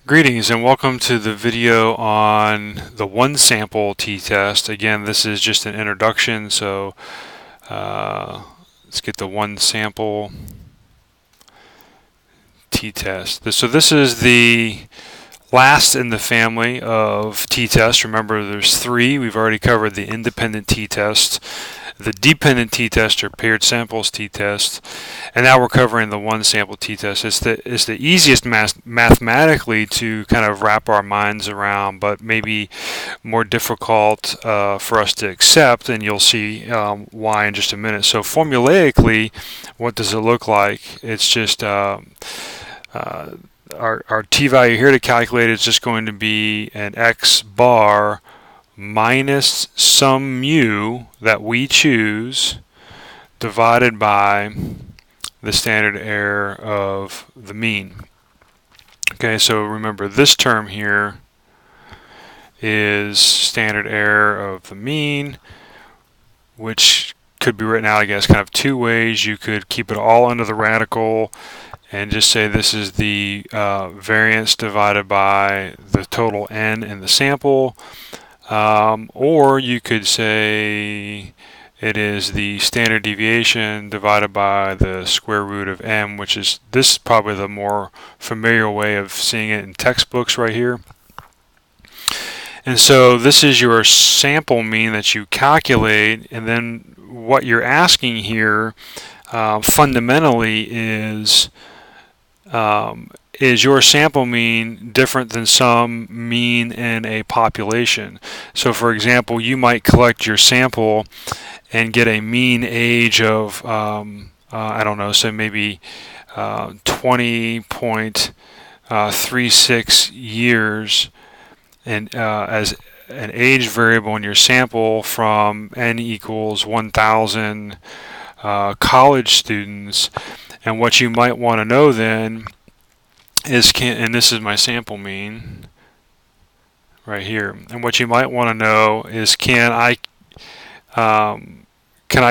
Greetings and welcome to the video on the one sample t-test. Again, this is just an introduction, so let's get the one sample t-test. So this is the last in the family of t-tests. Remember, there's three. We've already covered the independent t-test, the dependent t-test or paired samples t-test, and now we're covering the one sample t-test. It's the easiest mathematically to kind of wrap our minds around, but maybe more difficult for us to accept, and you'll see why in just a minute. So formulaically, what does it look like? It's just our t-value here to calculate is just going to be an x bar minus some mu that we choose divided by the standard error of the mean. Okay, so remember this term here is standard error of the mean, which could be written out, I guess, kind of two ways. You could keep it all under the radical and just say this is the variance divided by the total n in the sample, or you could say it is the standard deviation divided by the square root of m, which is probably the more familiar way of seeing it in textbooks right here. And so this is your sample mean that you calculate, and then what you're asking here fundamentally is your sample mean different than some mean in a population? So for example, you might collect your sample and get a mean age of, I don't know, so maybe 20.36 years and as an age variable in your sample from n equals 1,000 college students. And what you might want to know then is, and this is my sample mean right here, and what you might want to know is can I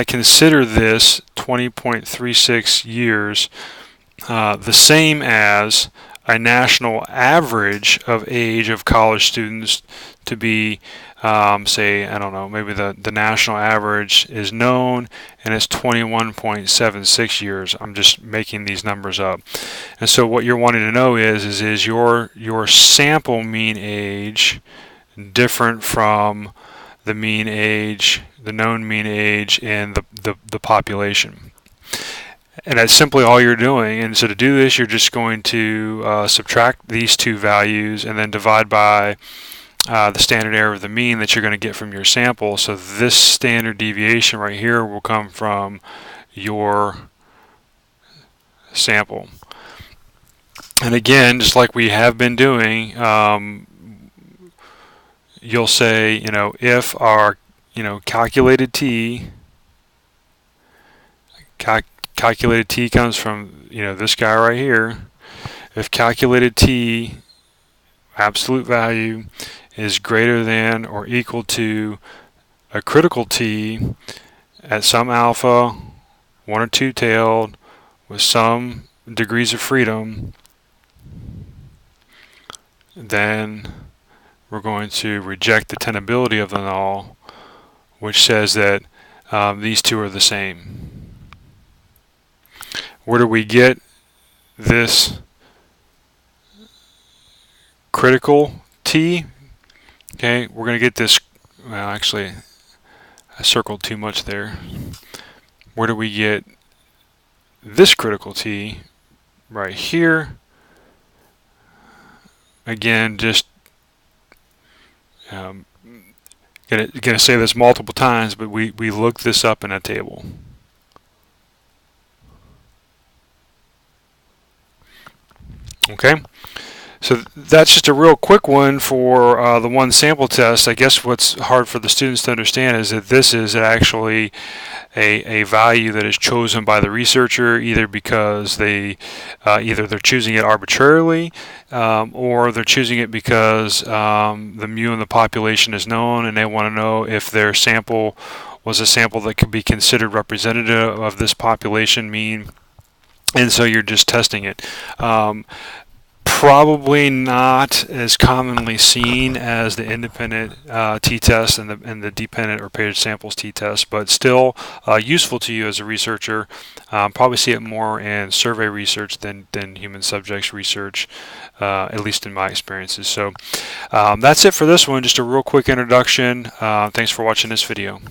consider this 20.36 years the same as a national average of age of college students to be, say, I don't know, maybe the national average is known and it's 21.76 years. I'm just making these numbers up. And so what you're wanting to know is your sample mean age different from the mean age, the known mean age in the population? And that's simply all you're doing. And so to do this, you're just going to subtract these two values and then divide by the standard error of the mean that you're going to get from your sample. So this standard deviation right here will come from your sample. And again, just like we have been doing, you'll say, if our, calculated t comes from, this guy right here. If calculated t absolute value is greater than or equal to a critical t at some alpha, one or two tailed, with some degrees of freedom, then we're going to reject the tenability of the null, which says that these two are the same. Where do we get this critical t? Okay, we're going to get this, well, actually, I circled too much there. Where do we get this critical t? Right here. Again, just gonna say this multiple times, but we looked this up in a table. Okay, so that's just a real quick one for the one sample test. I guess what's hard for the students to understand is that this is actually a value that is chosen by the researcher, either because either they're choosing it arbitrarily, or they're choosing it because the mu in the population is known and they want to know if their sample was a sample that could be considered representative of this population mean. And so you're just testing it. probably not as commonly seen as the independent t-test and the dependent or paired samples t-test, but still useful to you as a researcher. Probably see it more in survey research than human subjects research, at least in my experiences. So that's it for this one. Just a real quick introduction. Thanks for watching this video.